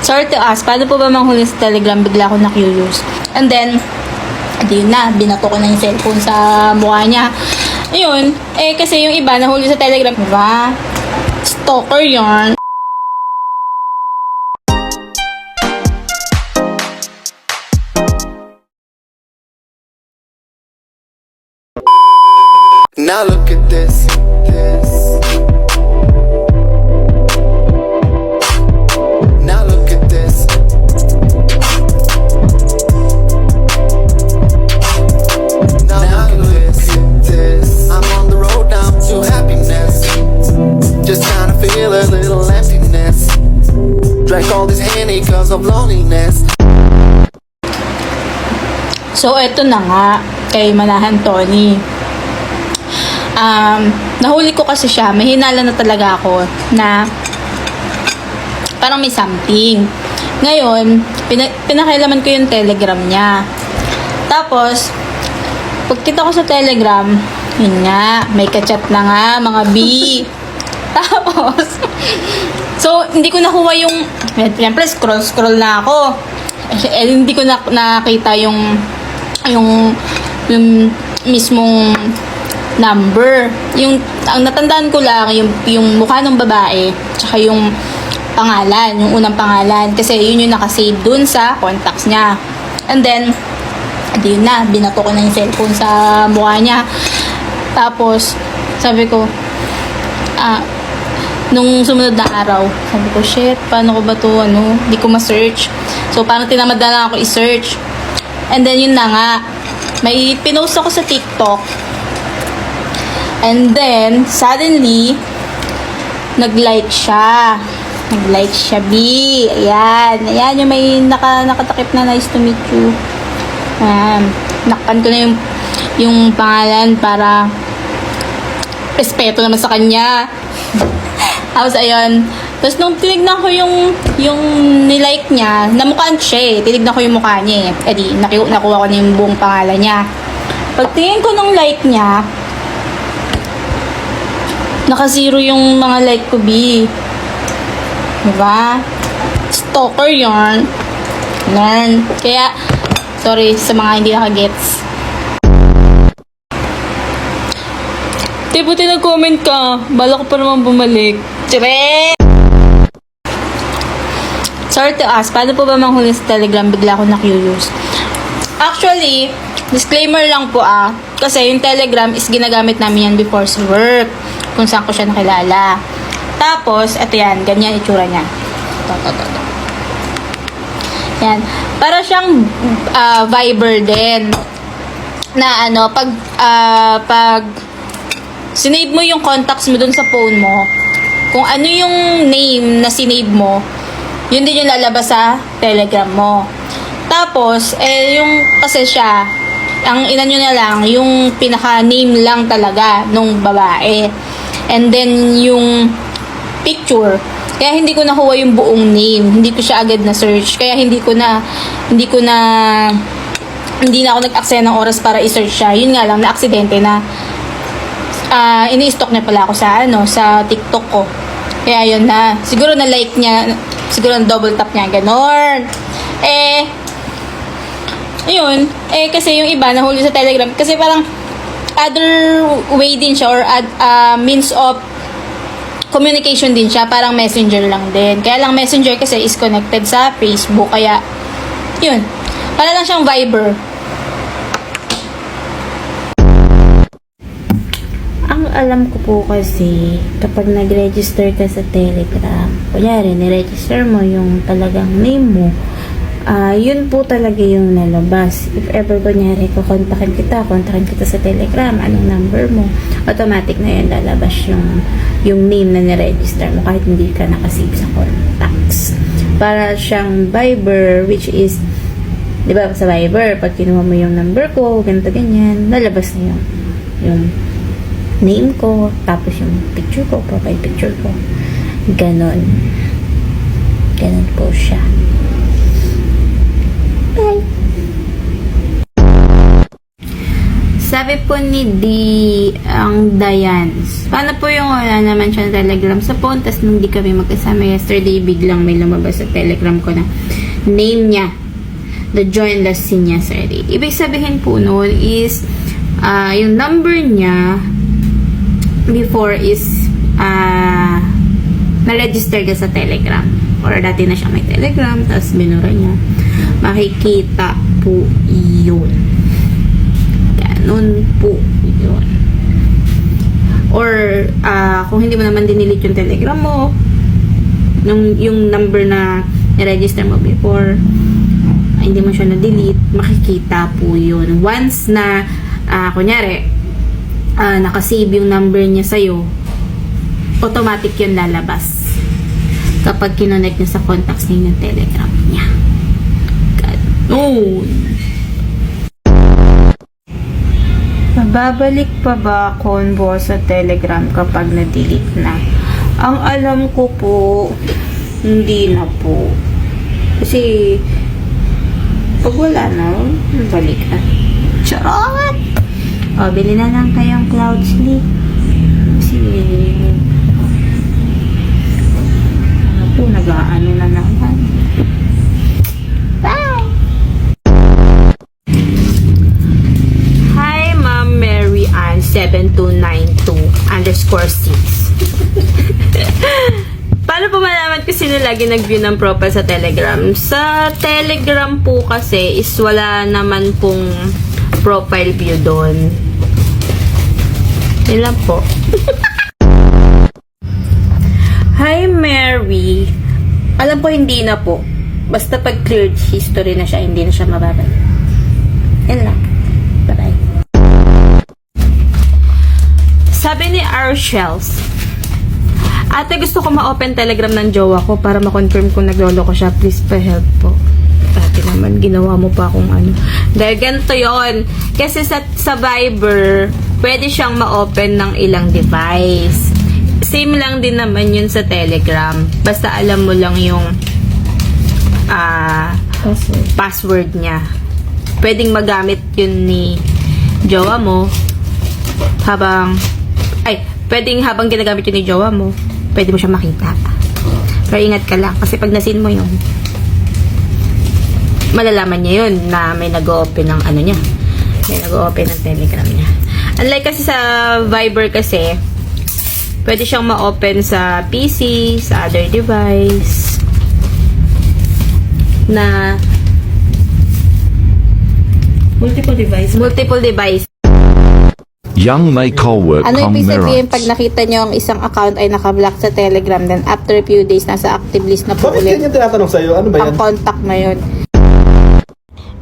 Sorry to ask, paano po ba manghuli sa Telegram? Bigla ako na-curious. And then, yun na, binato ko na yung cellphone sa mukha niya. Ayun, kasi yung iba nahuli sa Telegram, diba? Stalker yarn. Now look at this. Now look at this. Now look at this. I'm on the road now to happiness. Just trying to feel a little emptiness. Drank all this Henny cause of loneliness. So, eto na nga, kay Manahan Tony. Nahuli ko kasi siya, may hinala na talaga ako na parang may something. Ngayon, pinakialaman ko yung Telegram niya. Tapos, pagkita ko sa Telegram, yun nga, may kachat na nga, mga B. Tapos, so, hindi ko nakuha yung, siyempre, scroll na ako. Hindi ko nakita yung mismong number. Ang natandaan ko lang, yung mukha ng babae, tsaka yung pangalan, yung unang pangalan. Kasi yun yung nakasave dun sa contacts niya. And then, yun na, binato ko na yung cellphone sa mukha niya. Tapos, sabi ko, nung sumunod na araw, sabi ko, shit, paano ko ba to, di ko ma-search. So, parang tinamad na lang ako i-search. And then, yun na nga, may pinost ako sa TikTok. And then, suddenly, nag-like siya. Nag-like siya, B. Ayan. Ayan yung may nakatakip na nice to meet you. Ayan. Nakpan ko na yung pangalan para respeto naman sa kanya. Tapos, ayun. Tapos, nung tinignan ko yung nilike niya, namukhaan siya eh. Tinignan ko yung mukha niya eh. Edi, nakuha ko na yung buong pangalan niya. Pagtingin ko ng like niya, naka-zero yung mga like ko, B. Diba? Stalker yarn. Learn. Kaya, sorry sa mga hindi nakagets. Buti nag-comment ka. Bala ko pa naman bumalik. Tsire! Sorry to ask, paano po ba manghuli sa Telegram? Bigla ako na-curious. Actually, disclaimer lang po kasi yung Telegram is ginagamit namin yan before sa work. Kung saan ko siya nakilala. Tapos, eto yan, ganyan itsura niya. Ito. Yan. Para siyang Viber din. Na pag sinave mo yung contacts mo dun sa phone mo, kung ano yung name na sinave mo, yun din yung lalabas sa Telegram mo. Tapos, yung kasi siya, ang ina nyo na lang, yung pinaka-name lang talaga nung babae. And then, yung picture. Kaya hindi ko nakuha yung buong name. Hindi ko siya agad na search. Kaya hindi na ako nag-aksaya ng oras para i-search siya. Yun nga lang, na-aksidente na ini-stalk niya pala ako sa TikTok ko. Kaya yun na. Siguro na-like niya, siguro na-double tap niya, ganon. Yun. Kasi yung iba nahuli sa Telegram. Kasi parang other way din siya or means of communication din siya. Parang messenger lang din. Kaya lang messenger kasi is connected sa Facebook. Kaya, yun. Para lang siyang Viber. Ang alam ko po kasi, kapag nag-register ka sa Telegram, kunyari, niregister mo yung talagang name mo, yun po talaga yung nalabas. If ever, kunyari, kontakin kita sa Telegram, anong number mo, automatic na yun lalabas yung name na niregister mo kahit hindi ka nakasave sa contacts. Para siyang Viber, which is, di ba, sa Viber, pag kinuha mo yung number ko, ganito, ganyan, lalabas na yung name ko, tapos yung picture ko, profile picture ko. Ganon po siya. Bye! Sabi po ni D ang Dianes. Paano po yung wala naman siya Telegram sa phone, tas nung di kami magkasama yesterday, biglang may lumabas sa Telegram ko na name niya. The join last scene niya sa RD. Ibig sabihin po noon is, yung number niya before is, na-register ka sa Telegram. Or dati na siya may Telegram, tapos binura niya. Makikita po yun. Ganun po yun. Or, kung hindi mo naman dinilit yung Telegram mo, yung number na na-register mo before, hindi mo siya na-delete, makikita po yun. Once na, kunyari, nakasave yung number niya sa'yo, automatic yun lalabas kapag kinonect niya sa contacts niya yung Telegram niya. Ganun. Babalik pa ba convo sa Telegram kapag na-delete na? Ang alam ko po, hindi na po. Kasi, pag wala na, balik na. Charot! O, bili na lang kayong Cloud Sleep. Kasi, ano po, nag-aano na naman. Bye! Hi, Ma'am Mary Ann 7292_6. Paano po malaman kung sino lagi nag-view ng profile sa Telegram? Sa Telegram po kasi is wala naman pong profile view doon. Yun lang po. Hi, Mary. Alam ko hindi na po. Basta pag cleared history na siya, hindi na siya mababalik. Yun lang. Bye-bye. Sabi ni Arshels, ate, gusto ko ma-open Telegram ng jowa ko para ma-confirm kung naglolo ko siya. Please pa-help po. Ate naman, ginawa mo pa akong ano. Dahil ganito yun. Kasi sa Viber, pwede siyang ma-open ng ilang device. Same lang din naman yun sa Telegram. Basta alam mo lang yung password niya. Pwedeng magamit yun ni jowa mo pwedeng habang ginagamit yun ni jowa mo, pwede mo siya makita. Pero ingat ka lang, kasi pag nasin mo yun, malalaman niya yun na may nag-open ng ano niya. May nag-open ng Telegram niya. Unlike kasi sa Viber kasi, pwede siyang ma-open sa PC, sa other device, na multiple device. Young may co-work Ano ibig sabihin Merats. pag nakita nyo ang isang account ay nakablock sa Telegram, then after a few days, nasa active list na po Bakit ulit ganyan tinatanong sa'yo? Ano ba ang yan? contact na yun.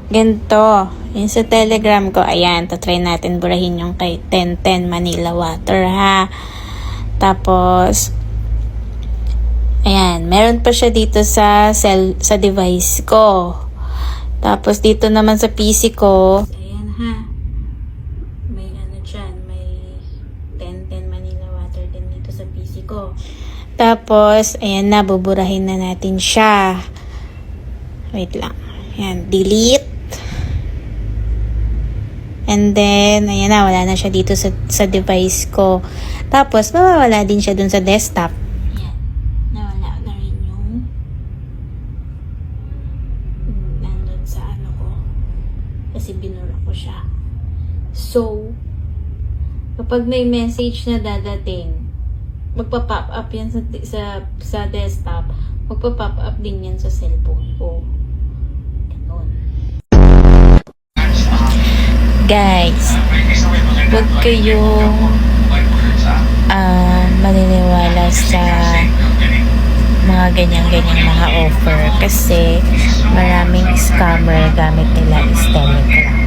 Ganito. Yung sa Telegram ko, ayan, tatry natin burahin yung kay 1010 Manila Water, ha? Tapos, ayan, meron pa siya dito sa device ko. Tapos, dito naman sa PC ko, ayan, ha? May ano dyan, may 1010 Manila Water din dito sa PC ko. Tapos, ayan na, buburahin na natin siya. Wait lang. Ayan, delete. And then, ayan na, wala na siya dito sa device ko. Tapos, mawawala din siya dun sa desktop. Ayan, nawala na rin yung nandun sa ano ko. Kasi binura ko siya. So, kapag may message na dadating, magpa-pop up yan sa desktop, magpa-pop up din yan sa cellphone ko. Ganun. Guys, huwag kayong maniniwala sa mga ganyan-ganyan mga offer kasi maraming scammer gamit nila is Telegram.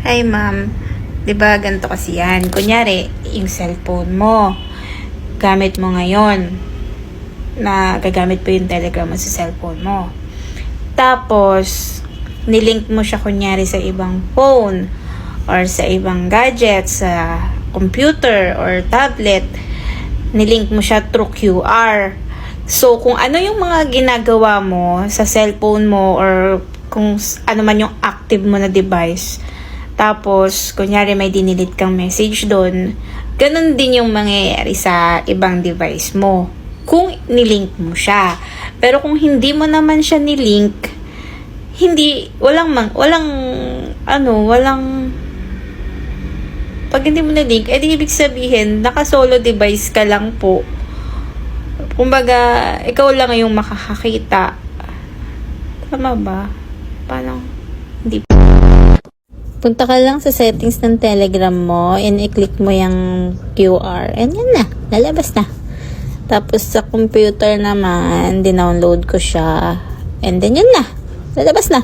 Hi ma'am, diba ganito kasi yan? Kunyari, yung cellphone mo, gamit mo ngayon, na gagamit po yung Telegram mo sa cellphone mo. Tapos, nilink mo siya kunyari sa ibang phone or sa ibang gadget, sa computer or tablet, nilink mo siya through QR. So, kung ano yung mga ginagawa mo sa cellphone mo or kung ano man yung active mo na device. Tapos, kunyari may dinilit kang message doon, ganun din yung mangyayari sa ibang device mo. Kung nilink mo siya. Pero kung hindi mo naman siya nilink, pag hindi mo nilink, edi ibig sabihin, naka-solo device ka lang po. Kumbaga, ikaw lang yung makakakita. Tama ba? Parang, hindi. Punta ka lang sa settings ng Telegram mo and i-click mo yung QR and yan na, lalabas na. Tapos sa computer naman, dinownload ko siya and then yun na, lalabas na.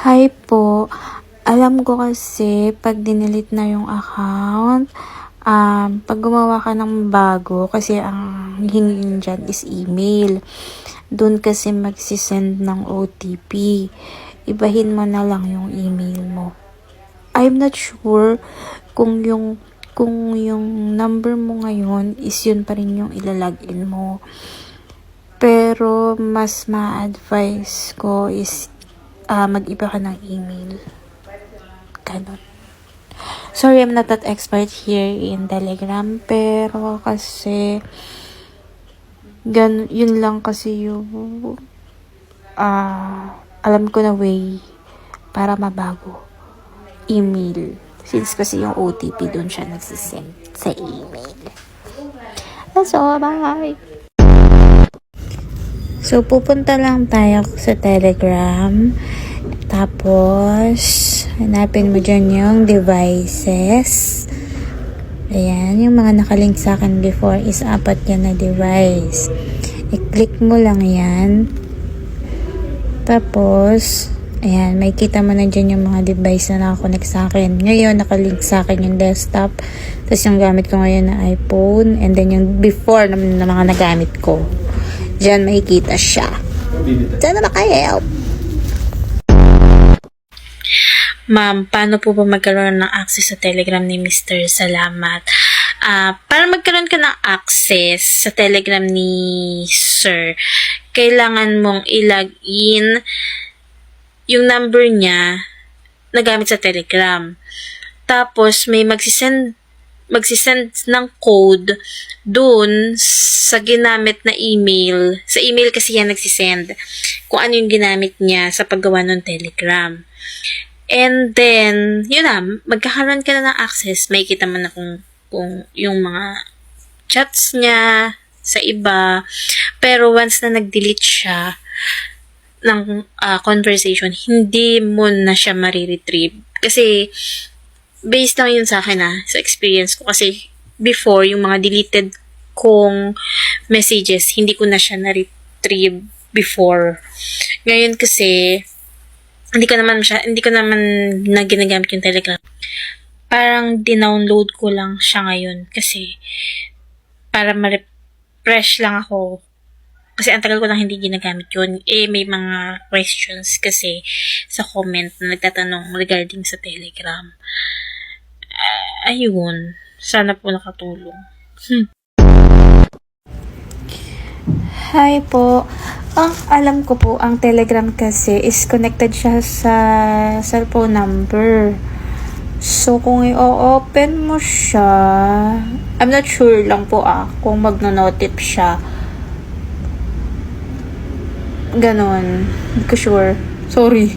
Hi po, alam ko kasi pag dinilit na yung account, pag gumawa ka ng bago, kasi ang hingin dyan is email. Doon kasi magsisend ng OTP. Ibahin mo na lang yung email mo. I'm not sure kung yung number mo ngayon is yun pa rin yung ilalagin mo. Pero mas ma-advise ko is mag-iba ka ng email. Ganon. Sorry, I'm not that expert here in Telegram, pero kasi yun lang kasi yung alam ko na way para mabago. Email. Since kasi yung OTP doon siya nagsisend sa email. So, bye! So, pupunta lang tayo sa Telegram. Tapos, hanapin mo dyan yung devices. Ayan, yung mga nakalink sa akin before is 4 yan na device. I-click mo lang yan. Tapos, ayan, may kita mo na dyan yung mga device na nakakonect sa akin. Ngayon, nakalink sa akin yung desktop. Tapos yung gamit ko ngayon na iPhone. And then yung before naman na mga nagamit ko. Dyan makikita siya. Sana maka-help. Ma'am, paano po ba magkaroon ng access sa Telegram ni Mr. Salamat? Para magkaroon ka ng access sa Telegram ni Sir, kailangan mong i-login yung number niya na gamit sa Telegram. Tapos, may magsisend ng code dun sa ginamit na email. Sa email kasi yan nagsisend. Kung ano yung ginamit niya sa paggawa ng Telegram. And then, yun na, magkakaroon ka na ng access. May kita mo na kung yung mga chats niya sa iba. Pero once na nag-delete siya ng conversation, hindi mo na siya mariretrieve. Kasi, based lang yun sa akin sa experience ko. Kasi, before, yung mga deleted kong messages, hindi ko na siya na-retrieve before. Ngayon kasi, hindi ko naman na ginagamit yung Telegram. Parang dinownload ko lang siya ngayon kasi para ma-refresh lang ako. Kasi ang tagal ko lang hindi ginagamit yun. May mga questions kasi sa comment na nagtatanong regarding sa Telegram. Ayun. Sana po nakatulong. Hi po. Ang alam ko po, ang Telegram kasi is connected siya sa cellphone number. So, kung i-open mo siya, I'm not sure lang po kung magno-notif siya. Ganon. Hindi ko sure. Sorry.